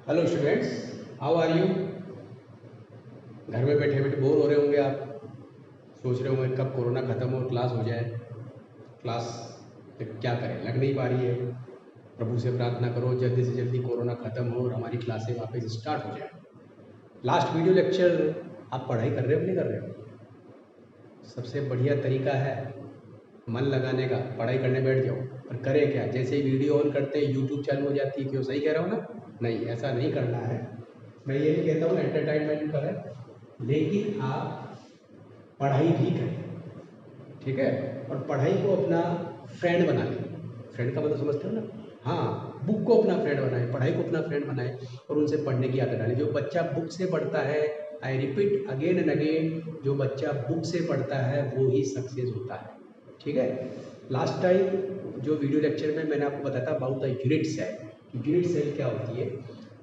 Hello students, how are you. घर में बैठे बैठे बोर हो रहे होंगे आप। सोच रहे होंगे कब कोरोना ख़त्म हो, क्लास हो जाए। क्लास फिर क्या करें, लग नहीं पा रही है। प्रभु से प्रार्थना करो जल्दी से जल्दी कोरोना ख़त्म हो और हमारी क्लासें वापस स्टार्ट हो जाए। लास्ट वीडियो लेक्चर आप पढ़ाई कर रहे हो नहीं कर रहे हो? सबसे बढ़िया तरीका है मन लगाने का, पढ़ाई करने बैठ जाओ। पर करें क्या, जैसे ही वीडियो ऑन करते हैं यूट्यूब चालू हो जाती है। क्यों, सही कह रहा हूँ ना? नहीं, ऐसा नहीं करना है। मैं ये नहीं कहता हूँ एंटरटेनमेंट करें, लेकिन आप पढ़ाई भी करें, ठीक है। और पढ़ाई को अपना फ्रेंड बना लें। फ्रेंड का मतलब समझते हो ना? हाँ, बुक को अपना फ्रेंड बनाए, पढ़ाई को अपना फ्रेंड बनाए और उनसे पढ़ने की आदत डालें। जो बच्चा बुक से पढ़ता है, I repeat again and again, जो बच्चा बुक से पढ़ता है वो ही सक्सेस होता है, ठीक है। लास्ट टाइम जो वीडियो लेक्चर में मैंने आपको बताया था about the unit cell. Unit cell क्या होती है?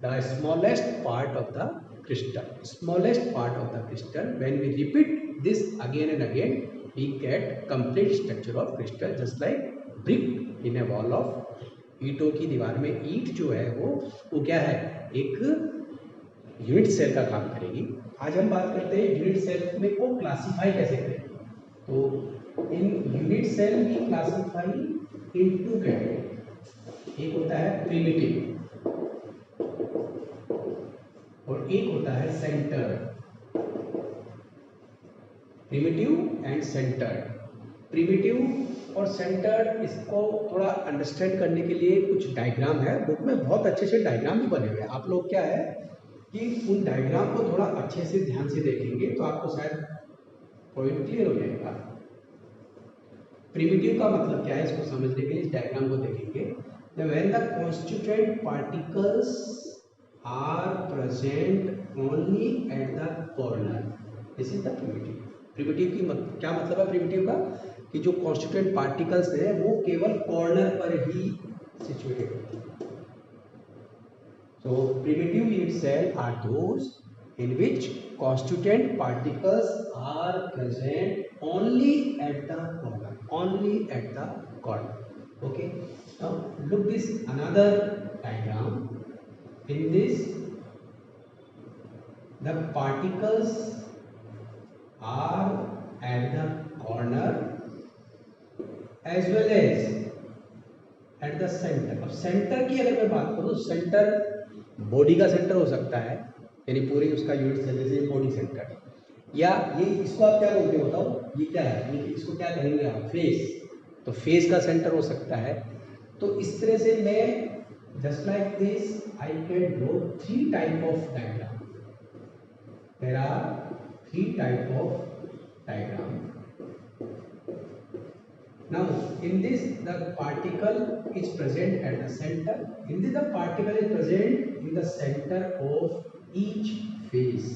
The smallest part of the crystal. Smallest part of the crystal, when we repeat this again and again, we get complete structure of crystal, just like brick in a wall of। ईंटों की दीवार में ईंट जो है वो क्या है? एक यूनिट सेल का काम करेगी। आज हम बात करते हैं यूनिट सेल में को क्लासिफाई कैसे करें। तो इन यूनिट सेल की क्लासिफाई इन टू कैटेगरी। एक होता है प्रिमिटिव और एक होता है centre. Primitive and centred. Primitive और सेंटर्ड, इसको थोड़ा अंडरस्टैंड करने के लिए कुछ डायग्राम है बुक में, बहुत अच्छे से डायग्राम भी बने हुए हैं। आप लोग क्या है कि उन डायग्राम को थोड़ा अच्छे से ध्यान से देखेंगे तो आपको शायद पॉइंट क्लियर हो जाएगा। प्रिमिटिव का मतलब क्या है, इसको समझने के लिए इस डायग्राम को देखेंगे। When the constituent particles are present only at the corner, this is the primitive. Primitive की क्या मतलब है प्रिमिटिव का? कि जो कॉन्स्टिट्यूएंट पार्टिकल्स हैं वो केवल कॉर्नर पर ही सिचुएटेड होते हैं। So primitive unit cell are those in which constituent particles are present only at the corner, only at the corner. Okay, now look this another diagram. In this, the particles are at the corner as well as at the center. अब centre की अगर मैं बात करूं, centre body का centre हो सकता है, यानी पूरी उसका यूनिट सेल, जैसे बॉडी सेंटर, या ये इसको आप क्या बोलते हो बताओ, ये क्या है, ये इसको क्या कहेंगे आप? फेस। तो फेस का सेंटर हो सकता है। तो इस तरह से मैं just like this I can draw three type of diagram. There are three type of diagram. Now, in this, the particle is present at the center. In this, the particle is present in the center of each phase.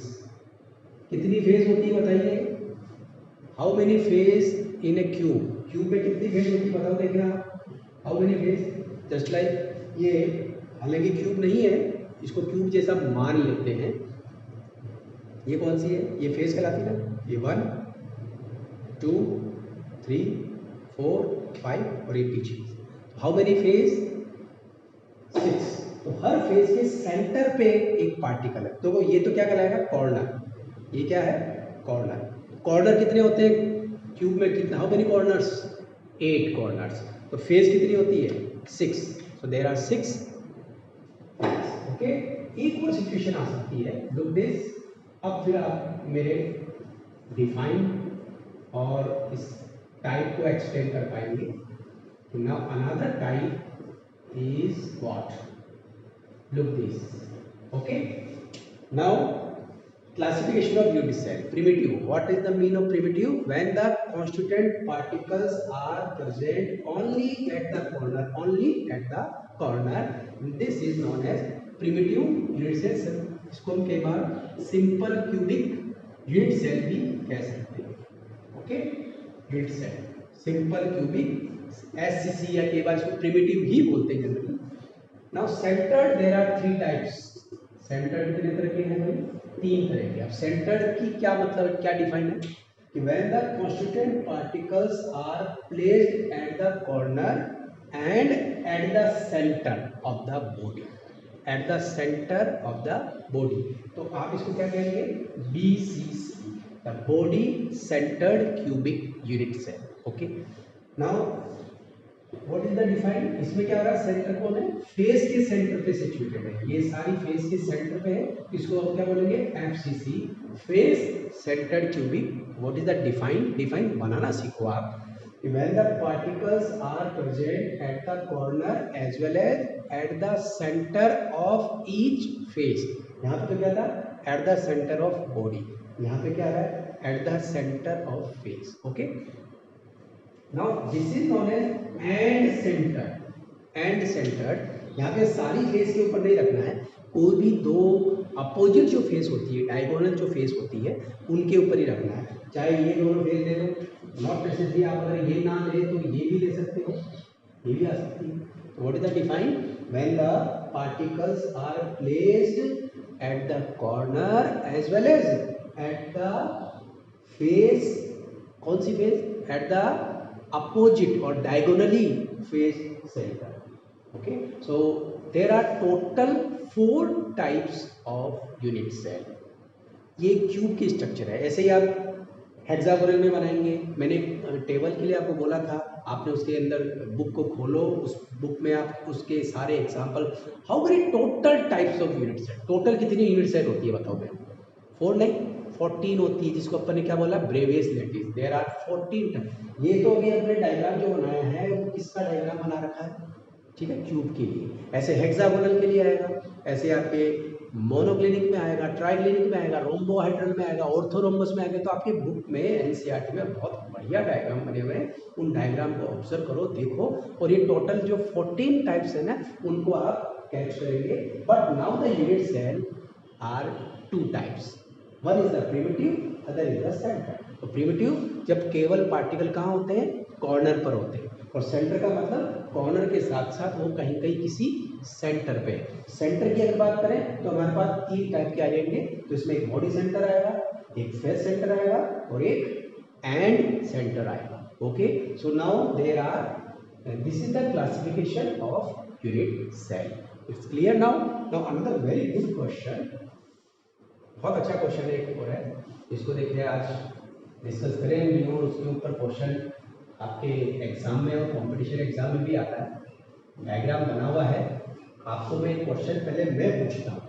कितनी phase होती है बताइए? How many phase in a cube? Cube में कितनी phase होती है बताओ, देखना how many phase. Just like ये, हालांकि क्यूब नहीं है, इसको क्यूब जैसा मान लेते हैं। ये कौन सी है? ये फेज कहलाती है ना। ये 1 2 3 4 5 और ये पीछे। How many phase? 6। तो हर फेज के सेंटर पे एक पार्टिकल है, तो वो ये तो क्या कहलाएगा? कॉर्नर। ये क्या है? कॉर्नर। कॉर्नर कितने होते हैं क्यूब में? कितना? How many corners? 8 कॉर्नर्स। तो फेज कितनी होती है? 6। सो देयर आर 6। ओके, एक और सिचुएशन आ सकती है, लुक दिस। अब फिर आप मेरे डिफाइन और इस टाइप को एक्सटेंड कर पाएंगे। तो now another type is what? Look this. Okay, now classification of unit cell. Primitive, what is the mean of primitive? When the constituent particles are present only at the corner, only at the corner, this is known as primitive unit cell. इसको हम कई बार simple cubic unit cell भी कह सकते हैं। Okay, unit cell, simple cubic, SCC, या कई बार इसको प्रिमिटिव ही बोलते हैं generally. Now centred, there are three types. Centred कितने तरह के हैं भाई? 3 तरह के। अब सेंटर्ड की क्या मतलब, क्या डिफाइन है कि when the constituent particles are placed at the corner and at the centre of the body. At the centre of the body. तो आप इसको क्या कहेंगे, BCC, the body centred cubic unit cell. Okay, now what is the define, इसमें क्या हो रहा है, सेंटर कौन है, फेस के सेंटर पे सिचुएटेड है, ये सारी फेस के सेंटर पे है, इसको हम क्या बोलेंगे, FCC, face centred cubic. What is the define बनाना सीखो आप। When the particles are present at the corner as well as at the center of each face, यहाँ पे तो क्या था, at the center of body, यहाँ पे क्या है, at the center of face। okay, now this is known as and centered। यहाँ पे सारी फेस के ऊपर नहीं रखना है, कोई भी दो अपोजिट जो फेस होती है, डायगोनल जो फेस होती है, उनके ऊपर ही रखना है। चाहे ये दोनों फेस ले लो, नॉट नेसेसरी आप अगर ये ना ले तो ये भी ले सकते हो, ये भी आ सकती है। तो what is the define, when the particles are placed at the corner as well as at the face, कौन सी फेस, एट द अपोजिट और diagonally face centre. Okay, so there are total 4 types of unit cell. ये cube की structure है, ऐसे ही आप hexagonal में बनाएंगे। मैंने टेबल के लिए आपको बोला था, आपने उसके अंदर बुक को खोलो, उस बुक में आप उसके सारे example, how many total types of unit cell, total कितनी यूनिट सेल होती है बताओ मैं, 4 नहीं 14 होती है, जिसको अपन ने क्या बोला, Bravais lattice, there are 14 type. ये तो अभी अपने डायग्राम जो बनाया है वो किसका डायग्राम बना रखा है, ठीक है, क्यूब के लिए। ऐसे हेक्सागोनल के लिए आएगा, ऐसे आपके मोनोक्लिनिक में आएगा, ट्राइक्लिनिक में आएगा, रोम्बोहाइड्रल में आएगा, ऑर्थोरोम्बस में आएगा। तो आपकी बुक में एनसीईआरटी में बहुत बढ़िया डायग्राम बने हुए हैं, उन डायग्राम को ऑब्जर्व करो, देखो, और ये टोटल जो 14 टाइप्स है ना, उनको आप कैच करेंगे। But now the unit cell are 2 types, one is the primitive, other is the centre. तो प्रिमिटिव जब केवल पार्टिकल कहाँ होते हैं, कॉर्नर पर होते हैं, और सेंटर का मतलब कॉर्नर के साथ साथ वो कहीं कहीं किसी सेंटर पे। सेंटर की अगर बात करें तो हमारे पास 3 टाइप के आ जाएंगे। तो इसमें एक बॉडी सेंटर आएगा, एक फेस सेंटर आएगा, और एक एंड सेंटर आएगा। Okay, so now there are, this is the classification of unit cell. It's clear now. Now another very good question, बहुत अच्छा क्वेश्चन है, एक और है, इसको देखिए आज डिस्कस करेंगे और उसके ऊपर क्वेश्चन आपके एग्जाम में और कंपटीशन एग्जाम में भी आता है। डायग्राम बना हुआ है, आपको मैं क्वेश्चन पहले मैं पूछता हूँ।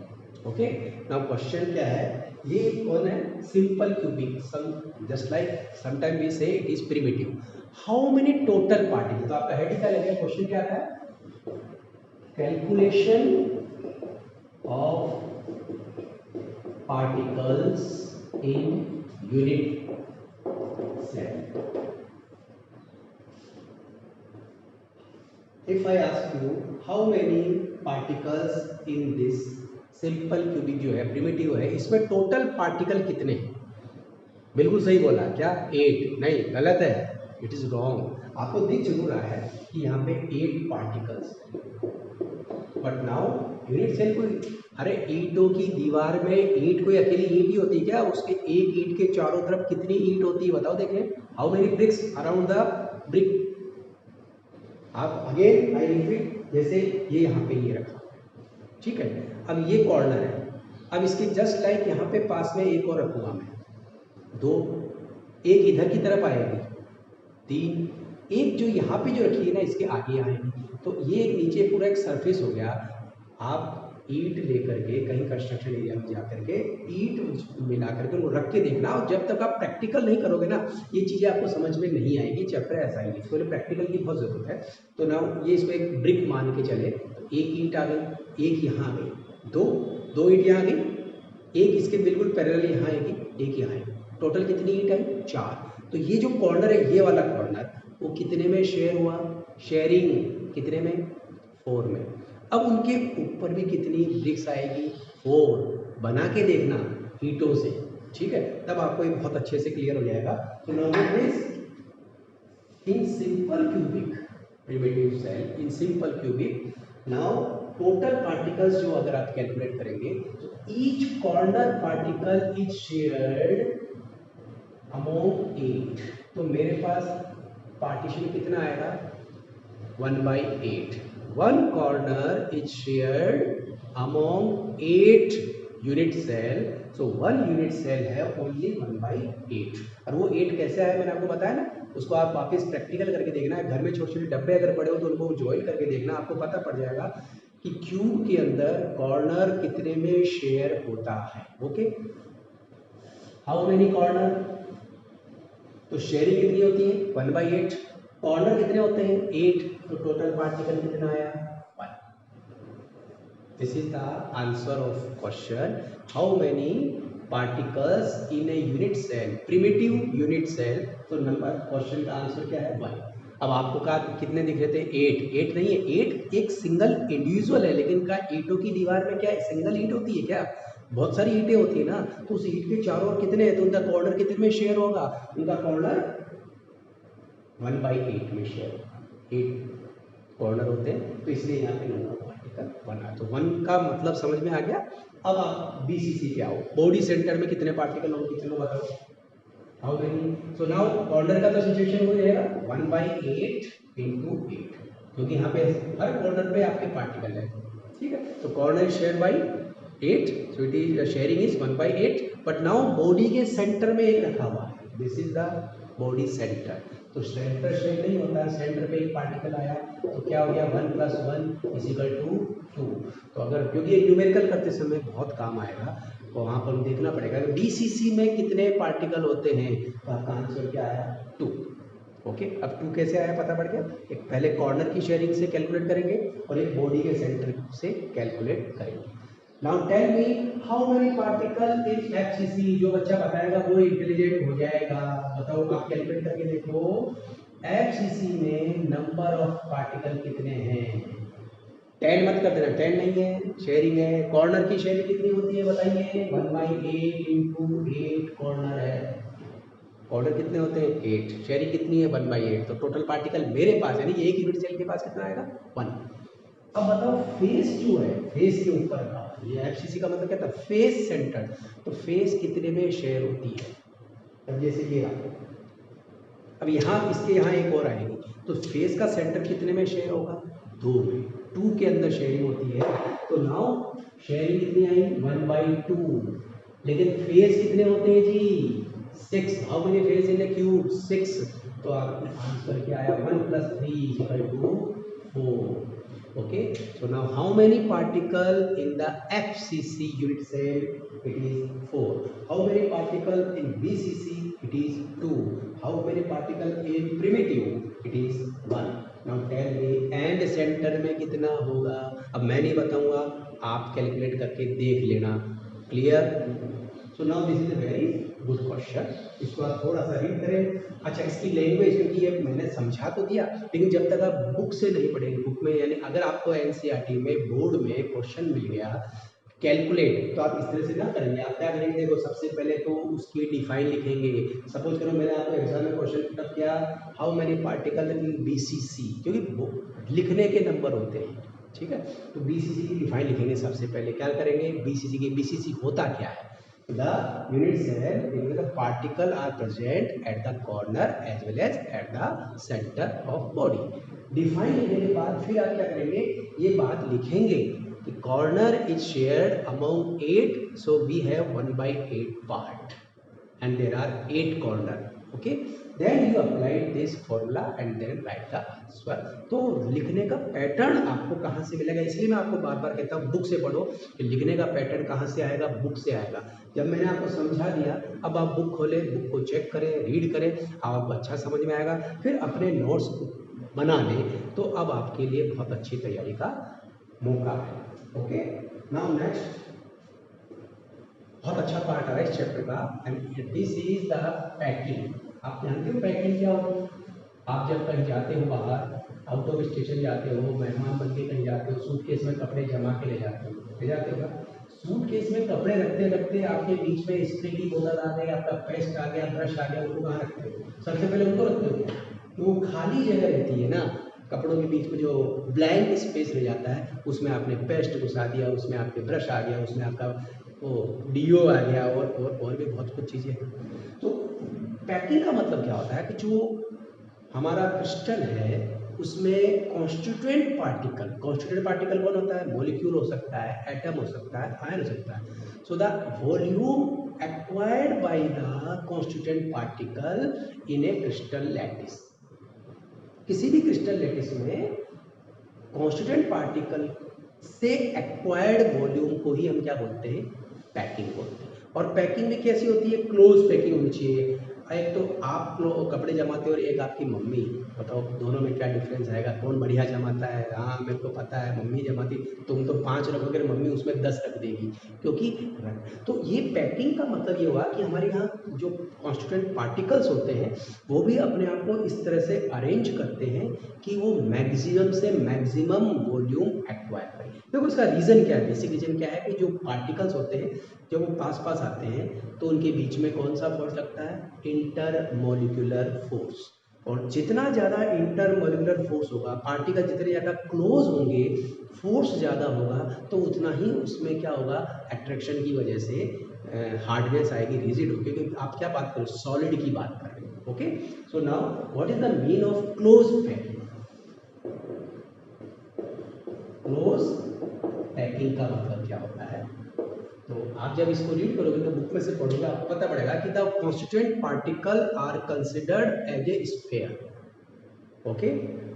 ओके, नाउ क्वेश्चन क्या है, ये कौन है, simple cubic, just like sometime we say it is primitive, how many total particle. तो आपका हेड क्या लगेगा, क्वेश्चन क्या था, calculation of particles in unit cell. If I ask you how many particles in this simple cubic जो है primitive है, इसमें टोटल पार्टिकल कितने हैं, बिल्कुल सही बोला क्या, 8, नहीं गलत है, इट इज रॉन्ग। आपको दिख जरूर रहा है कि यहाँ पे 8 particles, but now unit cell को, अरे ईंटों की दीवार में ईंट कोई अकेली ईंट ही होती है क्या, उसके एक ईंट के चारों तरफ कितनी ईंट होती है बताओ, देखें, how many bricks around the brick. आप अगेन आई रिपीट, जैसे ये यहाँ पे ये रखा, ठीक है, अब ये कॉर्नर है, अब इसके जस्ट लाइक यहाँ पे पास में एक और रखूंगा मैं, 2, एक इधर की तरफ आएगी, 3, एक जो यहाँ पे जो रखी है ना इसके आगे आएगी। तो ये एक नीचे पूरा एक सरफेस हो गया। आप ईंट लेकर के कहीं कंस्ट्रक्शन एरिया में जाकर के ईंट मिला करके उनको रख के देखना, और जब तक आप प्रैक्टिकल नहीं करोगे ना ये चीज़ें आपको समझ में नहीं आएगी, चैप्टर ऐसा ही है, इसको प्रैक्टिकल की बहुत ज़रूरत है। तो ना ये इसको एक ब्रिक मान के चले, एक ईंट आ गई, एक यहाँ आ गई, दो ईंट यहाँ आ गई, एक इसके बिल्कुल पैरेलल यहाँ आएगी, एक यहाँ आएगी, टोटल कितनी ईंट आई, 4। तो ये जो कॉर्नर है, ये वाला कॉर्नर, वो कितने में शेयर हुआ, शेयरिंग कितने में, 4 में। अब उनके ऊपर भी कितनी ब्रिक्स आएगी, 4, बना के देखना ईंटों से, ठीक है, तब आपको ये बहुत अच्छे से क्लियर हो जाएगा। तो now this in simple cubic primitive cell, in simple cubic, now total particles जो अगर आप कैलकुलेट करेंगे तो each corner particle is shared among 8। तो मेरे पास पार्टीशन कितना आएगा, 1/8, one corner is shared among 8 unit cell, so one unit cell है only 1/8। और वो 8 कैसे आया मैंने आपको बताया ना, उसको आप वापस प्रैक्टिकल करके देखना है, घर में छोटे छोटे डब्बे अगर पड़े हो तो उनको ज्वाइन करके देखना, आपको पता पड़ जाएगा कि क्यूब के अंदर कॉर्नर कितने में शेयर होता है। ओके, हाउ मेनी कॉर्नर, तो शेयरिंग कितनी होती है 1/8, कॉर्नर कितने होते हैं 8, तो टोटल पार्टिकल कितना आया 1। This is the answer of question, how many particles in a unit cell, primitive unit cell, तो नंबर क्वेश्चन का आंसर क्या है 1। अब आपको कहा कितने दिख रहे थे 8 नहीं है, 8 एक सिंगल इंडिविजुअल है, लेकिन का ईंटों की दीवार में क्या है सिंगल ईंट होती है क्या, बहुत सारी ईंटें होती है ना, तो उस ईंट के चारों ओर कितने हैं, तो उनका कॉर्नर कितने में शेयर होगा, उनका कॉर्नर 1/8 में शेयर होगा, 8 कॉर्नर होते हैं, तो इसलिए यहाँ पे नंबर पार्टिकल 1 है। तो 1 का मतलब समझ में आ गया। अब आप बीसीसी पे आओ, बॉडी सेंटर में कितने पार्टिकल होंगे, कितने बताओ, how many, so now corner का तो सिचुएशन हो जाएगा 1/8 × 8, क्योंकि यहाँ पे हर कॉर्नर पे आपके पार्टिकल है, ठीक है, तो corner share by 8, so it is sharing is 1/8, but now body के सेंटर में एक रखा हुआ है, this is the body centre, तो सेंटर शेयर नहीं होता है, सेंटर पे एक पार्टिकल आया तो क्या हो गया 1 + 1 = 2, तो अगर क्योंकि ये न्यूमेरिकल करते समय बहुत काम आएगा, तो वहाँ पर देखना पड़ेगा कि डीसीसी में कितने पार्टिकल होते हैं, तो आपका आंसर क्या आया 2। ओके, अब 2 कैसे आया पता पड़ गया, एक पहले कॉर्नर की शेयरिंग से कैलकुलेट करेंगे और एक बॉडी के सेंटर से कैलकुलेट करेंगे। Now tell me how many particle in FCC, जो बच्चा बताएगा वो इंटेलिजेंट हो जाएगा, बताओ आप कैलकुलेट करके देखो, FCC में नंबर ऑफ पार्टिकल कितने हैं, 10 मत कर देना, 10 नहीं है, शेयरिंग है, कॉर्नर की शेयरिंग कितनी होती है बताइए, 1/8 × 8 कॉर्नर है, कॉर्नर कितने होते हैं 8, शेयरिंग कितनी है 1/8, तो टोटल पार्टिकल मेरे पास यानी एक यूनिट सेल के पास कितना आएगा 1। अब बताओ फेस जो है, फेस के ऊपर का, ये एफसीसी का मतलब क्या था फेस सेंटर, तो फेस कितने में शेयर होती है, अब जैसे ये अब यहाँ इसके यहाँ एक और आएगी, तो फेस का सेंटर कितने में शेयर होगा 2 में, 2 के अंदर शेयरिंग होती है, तो नाउ शेयरिंग कितनी आई 1/2, लेकिन फेस कितने होते हैं जी 6, how many face in A cube 6, तो आपका आंसर क्या आया 1 + 3 = 4। Okay, so now how many particle in the FCC unit cell, it is 4, how many particle in BCC, it is 2, how many particle in primitive, it is 1। now tell me and center में कितना होगा, अब मैं नहीं बताऊंगा, आप calculate करके देख लेना, clear. So now this is a very good question, इसको आप थोड़ा सा रीड करें। अच्छा, इसकी लैंग्वेज, क्योंकि ये मैंने समझा तो दिया, लेकिन जब तक आप बुक से नहीं पढ़ेंगे, बुक में यानी अगर आपको एनसीईआरटी में बोर्ड में क्वेश्चन मिल गया कैलकुलेट, तो आप इस तरह से ना करेंगे, आप क्या करेंगे, देखो सबसे पहले तो उसकी डिफाइन लिखेंगे, सपोज करो मैंने आपको एग्जाम में क्वेश्चन पुट किया how many particle in BCC, क्योंकि लिखने के नंबर होते हैं, ठीक है, तो बीसीसी की डिफाइन लिखेंगे सबसे पहले, क्या करेंगे बीसीसी की, बीसीसी होता क्या है, the unit cell in which the particle are present at the corner as well as at the center of body। Define लिखने के बाद फिर आप क्या करेंगे, ये बात लिखेंगे कि corner is shared among 8, so we have 1/8 part and there are 8 corner, okay, then you apply this formula and then write the answer। तो लिखने का पैटर्न आपको कहाँ से मिलेगा, इसलिए मैं आपको बार बार कहता हूँ बुक से पढ़ो, कि लिखने का पैटर्न कहाँ से आएगा, बुक से आएगा। जब मैंने आपको समझा दिया, अब आप बुक खोलें, बुक को चेक करें, रीड करें, आपको अच्छा समझ में आएगा, फिर अपने नोट्स बना लें, तो अब आपके लिए बहुत अच्छी तैयारी का मौका है। ओके, नाउ नेक्स्ट बहुत अच्छा पार्ट आ रहा है इस चैप्टर का, and this is the packing. आप जानते हो पैकिंग क्या होती है, आप जब कहीं जाते हो बाहर, आउट ऑफ स्टेशन जाते हो, मेहमान बन के कहीं जाते हो, सूटकेस में कपड़े जमा के ले जाते हो ना, सूटकेस में कपड़े रखते रखते आपके बीच में स्प्रे की बोतल आ गई, आपका पेस्ट आ गया, ब्रश आ गया, उनको कहाँ रखते हो, सबसे पहले उनको रखते हो, तो खाली जगह रहती है ना कपड़ों के बीच में, जो ब्लैंक स्पेस रह जाता है, उसमें आपने पेस्ट घुसा दिया, उसमें आपके ब्रश आ गया, उसमें आपका वो डीओ आ गया, और भी बहुत कुछ चीज़ें हैं। तो पैकिंग का मतलब क्या होता है कि जो हमारा क्रिस्टल है उसमें कॉन्स्टिट्यूएंट पार्टिकल कौन होता है? मॉलिक्यूल हो सकता है, एटम हो सकता है, आयन हो सकता है। So the volume acquired by the constituent particle in A crystal lattice, किसी भी क्रिस्टल लैटिस में कॉन्स्टिट्यूएंट पार्टिकल से एक्वायर्ड वॉल्यूम को ही हम क्या बोलते हैं? पैकिंग बोलते हैं। और पैकिंग भी कैसी होती है? क्लोज पैकिंग होनी चाहिए। एक तो आप लोग कपड़े जमाते हो और एक आपकी मम्मी, बताओ दोनों में क्या डिफरेंस आएगा? कौन बढ़िया जमाता है? हाँ मेरे को पता है, मम्मी जमाती। तुम तो 5 रखोगे, मम्मी उसमें 10 रख देगी, क्योंकि तो ये पैकिंग का मतलब ये हुआ कि हमारे यहाँ जो कॉन्स्टिट्यूएंट पार्टिकल्स होते हैं वो भी अपने आप को इस तरह से अरेंज करते हैं कि वो मैक्सिमम से मैक्सिमम वॉल्यूम एक्वायर करें। देखो इसका रीज़न क्या है? बेसिक रीज़न क्या है कि जो पार्टिकल्स होते हैं जब वो पास पास आते हैं तो उनके बीच में कौन सा फोर्स लगता है? Intermolecular force. और जितना ज़्यादा इंटरमोलिकुलर फोर्स होगा, पार्टिकल जितने ज़्यादा क्लोज होंगे, फोर्स ज़्यादा होगा, तो उतना ही उसमें क्या होगा? अट्रैक्शन की वजह से हार्डनेस आएगी, रिजिड होगी। क्योंकि आप क्या बात कर रहे हो? सॉलिड की बात कर रहे हो। Okay, so now what is the mean of close packing? Close packing का मतलब क्या होता है? तो आप जब इसको रीड करोगे तो बुक में से पढ़ोगे, आपको पता पड़ेगा कि the constituent particle are considered as a sphere, okay,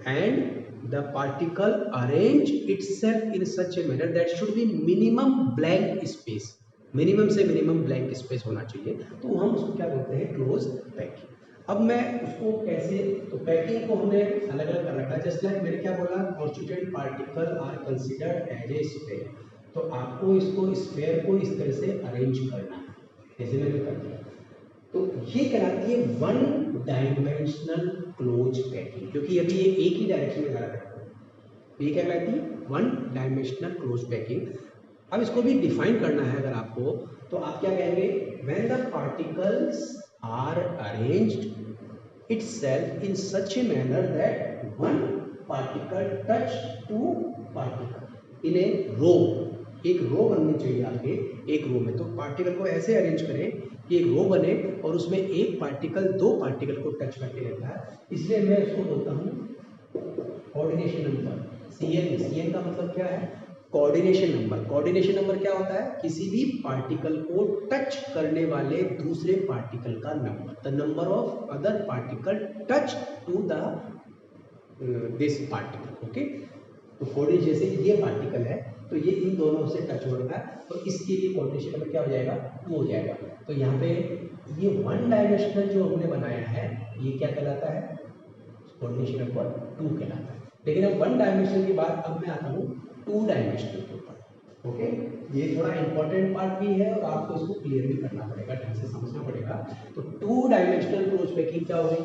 and the particle arrange itself in such a manner that should be minimum blank space, minimum से मिनिमम ब्लैंक स्पेस होना चाहिए। तो हम उसको क्या बोलते हैं? Close packing. अब मैं उसको कैसे, तो पैकिंग को हमने अलग अलग कर रखा है। जस्ट लाइक मैंने क्या बोला? Constituent particle are considered as a sphere. तो आपको इसको स्फीयर को इस तरह से अरेंज करना है, जैसे मैंने कर दिया। तो ये कहलाती है वन डायमेंशनल क्लोज पैकिंग, क्योंकि अभी ये एक ही डायरेक्शन में जा रहा है। ये क्या कहलाती है? One dimensional close packing. अब इसको भी डिफाइन करना है अगर आपको, तो आप क्या कहेंगे? When the particles are arranged itself in such a manner that one particle touch to particle in a row. एक रो बननी चाहिए आपके, एक रो में। तो पार्टिकल को ऐसे अरेंज करें कि एक रो बने और उसमें एक पार्टिकल दो पार्टिकल को टच करके रहता है, इसलिए मैं इसको बोलता हूँ कोऑर्डिनेशन नंबर, CN। CN का मतलब क्या है? Coordination number. कोऑर्डिनेशन नंबर क्या होता है? किसी भी पार्टिकल को टच करने वाले दूसरे पार्टिकल का number, the number of other particle touch to the this particle. Okay, तो कोऑर्डिनेशन, जैसे ये पार्टिकल है तो ये इन दोनों से टच हो रहा है, तो इसके लिए कोऑर्डिनेशन नंबर क्या हो जाएगा? 2 हो जाएगा। तो यहाँ पे ये वन डायमेंशनल जो हमने बनाया है ये क्या कहलाता है? कोऑर्डिनेशन नंबर 2 कहलाता है। लेकिन अब वन डायमेंशनल के बाद अब मैं आता हूँ 2 डायमेंशनल के ऊपर। ओके, ये थोड़ा इंपॉर्टेंट पार्ट भी है और आपको इसको क्लियर भी करना पड़ेगा, ढंग से समझना पड़ेगा। तो 2 डायमेंशनल क्लोज पैकिंग क्या हो गई?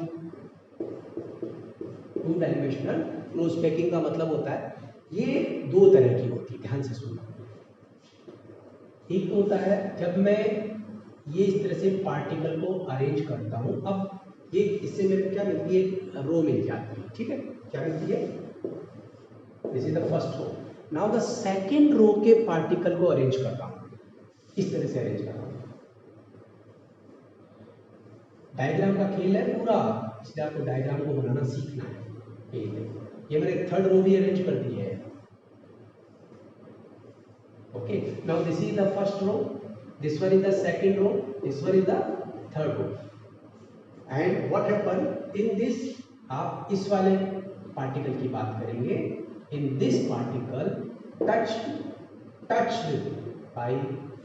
2 डायमेंशनल क्लोज पैकिंग का मतलब होता है, ये 2 तरह की होती है, ध्यान से सुनना। एक तो होता है जब मैं ये इस तरह से पार्टिकल को अरेंज करता हूं, अब ये इससे मेरे को क्या मिलती है? रो मिल जाती है, ठीक है? क्या मिलती है? This is the first row. Now the second row के पार्टिकल को अरेंज करता हूं, इस तरह से अरेंज करता हूं। डायग्राम का खेल है पूरा, इसलिए आपको डायग्राम को बनाना सीखना है। ये मैंने थर्ड रो भी अरेंज कर दी है। Okay, now this is the first row, this one is the second row, this one is the third row. And what happened in this? आप इस वाले पार्टिकल की बात करेंगे। In this particle touched by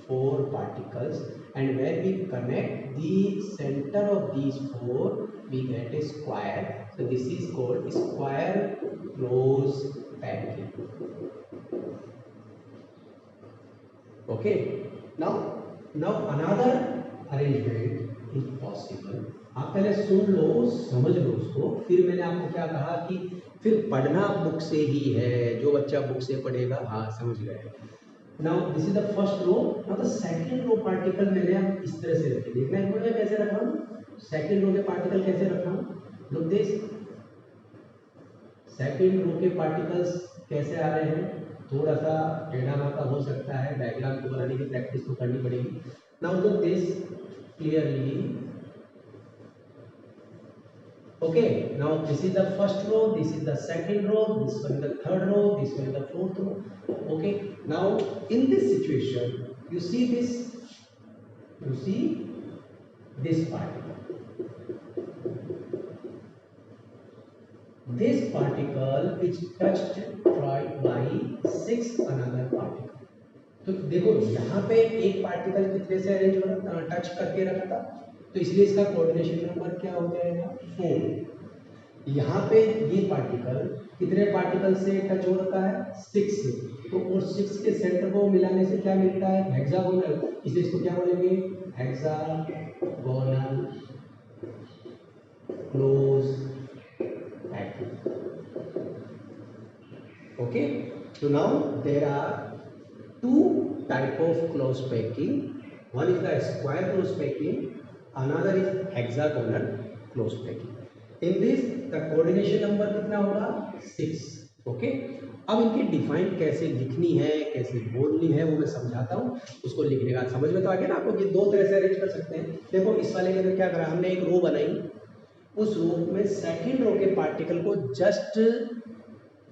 4 particles, and when we connect the center of these 4 we get a square. So this is called square close packing. Okay, now another arrangement is possible. आप पहले सुन लो, समझ लो उसको, फिर मैंने आपको क्या कहा कि फिर पढ़ना बुक से ही है, जो बच्चा बुक से पढ़ेगा, हाँ समझ गए। Now this is the first row. Now the second row particle मैंने अब इस तरह से रखे, देखना है मुझे कैसे रखा हूँ, सेकंड रो के पार्टिकल कैसे रखा हूँ। लुक दिस, सेकंड रो के पार्टिकल्स कैसे आ रहे हैं? थोड़ा सा टेढ़ा बाका हो सकता है, डायग्राम को बनाने की प्रैक्टिस तो करनी पड़ेगी। Now look this clearly, Okay, now this is the first row, this is the second row, this one is the third row, this one is the fourth row. Okay, now in this situation, you see this particle. This particle is touched by 6 another particle. तो देखो यहाँ पे एक particle कितने से arrange touch करके रखा था, तो इसलिए इसका कोऑर्डिनेशन नंबर क्या हो जाएगा 4। यहाँ पे ये पार्टिकल कितने पार्टिकल से टच हो रखा है 6 से, तो और 6 के सेंटर को मिलाने से क्या मिलता है हेक्सागोनल, इसलिए इसको क्या बोलेंगे hexagonal close packing. Okay, so now there are two type of close packing. One is the square close packing, another is hexagonal close packing. In this the coordination number कितना होगा 6। ओके, अब इनकी define कैसे लिखनी है कैसे बोलनी है वो मैं समझाता हूँ, उसको लिखने का समझ में तो आ गया ना आपको। ये दो तरह से अरेंज कर सकते हैं। देखो इस वाले के अंदर क्या करा हमने, एक रो बनाई, उस रो में सेकेंड रो के पार्टिकल को जस्ट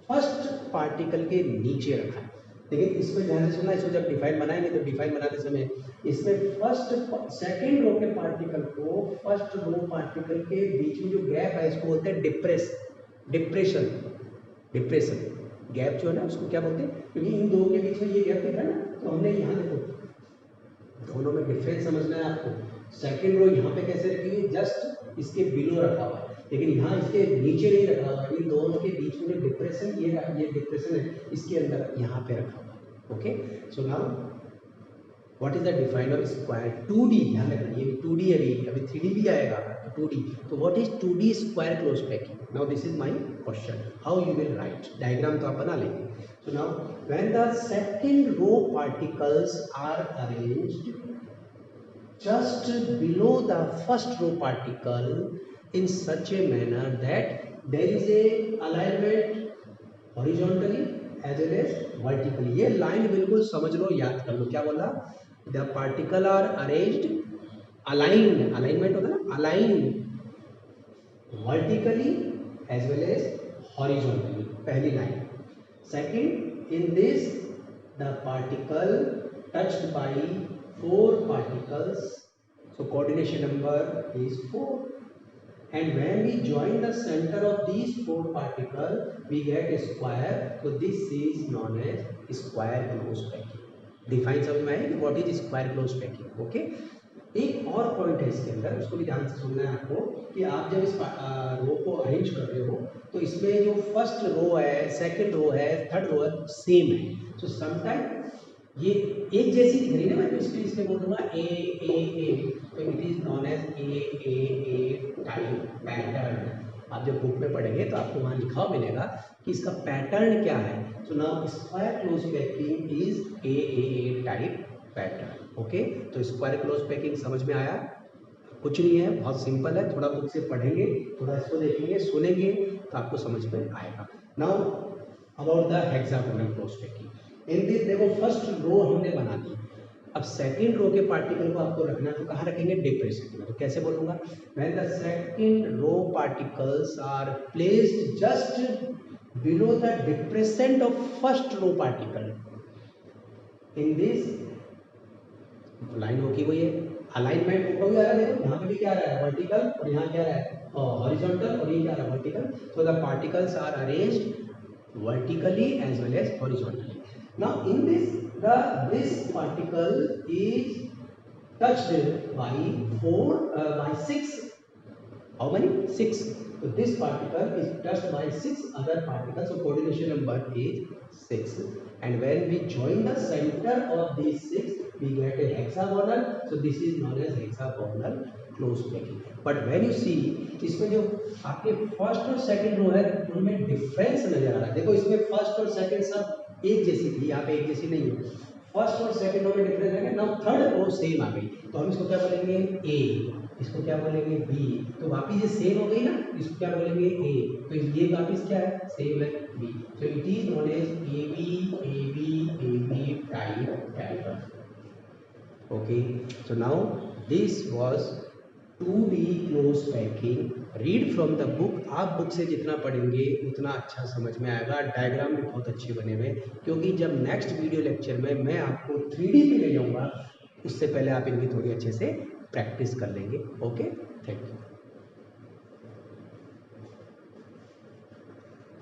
फर्स्ट पार्टिकल के नीचे रखा है। लेकिन इसमें ध्यान से सुनना, इसको जब डिफाइन बनाएंगे तो डिफाइन बनाते समय इसमें फर्स्ट सेकंड रो के पार्टिकल को फर्स्ट रो पार्टिकल के बीच में जो गैप है इसको बोलते हैं डिप्रेशन गैप जो है ना उसको क्या बोलते हैं, क्योंकि इन दो के बीच में ये गैप दिख रहा है ना, तो हमने यहाँ देखो दोनों में डिफरेंस समझना है आपको। सेकंड रो यहाँ पे कैसे रखी, जस्ट इसके बिलो रखा हुआ है, लेकिन यहाँ इसके नीचे नहीं रखा हुआ, इन दोनों के बीच में डिप्रेशन ये डिप्रेशन है इसके अंदर यहाँ पे रखा हुआ है। Okay, so now what is the define of square 2D, ध्यान रखना ये 2D है, अभी 3D भी आएगा तो 2D, तो what is 2D square close packing. Now this is my question, how you will write, diagram तो आप बना लेंगे। So now when the second row particles are arranged just below the first row particle in such a manner that there is a alignment horizontally as well as vertically। ये line बिल्कुल समझ लो, याद कर लो, क्या बोला, the particle are arranged aligned, alignment होता है ना, aligned vertically as well as horizontally, पहली line. second, in this the particle touched by 4 particles, so coordination number is 4, and when we join the center of these 4 particles we get a square, so this is known as square close packing। Define समझ में आया कि what is square close packing. Okay, एक और point है इसके अंदर, उसको भी ध्यान से सुनना है आपको, कि आप जब इस रो को अरेंज कर रहे हो तो इसमें जो फर्स्ट रो है, सेकंड रो है, थर्ड रो है, सेम है, सो समटाइम ये एक जैसी दिख रही है ना, मैं तो इसमें बोलूँगा ए, तो it is known as A type pattern. आप जब बुक में पढ़ेंगे तो आपको वहाँ लिखा हुआ मिलेगा कि इसका पैटर्न क्या है। So now square close packing is a type pattern. Okay, तो स्क्वायर क्लोज पैकिंग समझ में आया, कुछ नहीं है, बहुत सिंपल है, थोड़ा बुक से पढ़ेंगे, थोड़ा इसको देखेंगे, सुनेंगे तो आपको समझ में आएगा। Now about the hexagonal close packing, in this देखो फर्स्ट रो हमने बना दी, अब सेकंड रो के पार्टिकल को आपको रखना है तो कहाँ रखेंगे, डिप्रेशन में। तो कैसे बोलूंगा, when the second row particles are placed just below the depression of first row particle, in this line होगी वही है, अलाइनमेंट हो गया है, देखो यहाँ पे भी क्या रहा है वर्टिकल और यहाँ क्या रहा है हॉरिजॉन्टल, और ये क्या रहा है vertical, so the particles are arranged vertically as well as horizontally। Now in this particle is touched by 6, how many, 6, so this particle is touched by 6 other particles, so coordination number is 6, and when we join the center of these 6 we get a hexagonal, so this is known as hexagonal close packing। but when you see इसमें जो आपके first और second row है उनमें difference नजर आ रहा है, देखो इसमें फर्स्ट और सेकंड सब एक जैसी थी, यहाँ पे एक जैसी नहीं है, फर्स्ट और सेकंड रो में डिफरेंस है, नाउ थर्ड रो सेम आ गई, तो हम इसको क्या बोलेंगे ए, इसको क्या बोलेंगे बी, तो वापिस ये सेम हो गई ना, इसको क्या बोलेंगे ए, तो ये वापिस क्या है सेम है B, so it is known as A B type pattern. Okay, so now this was 2D close packing, read from the book. आप बुक से जितना पढ़ेंगे उतना अच्छा समझ में आएगा। डायग्राम भी बहुत अच्छे बने हुए, क्योंकि जब नेक्स्ट वीडियो लेक्चर में मैं आपको 3D पे ले जाऊंगा, उससे पहले आप इनकी थोड़ी अच्छे से प्रैक्टिस कर लेंगे। Okay, thank you.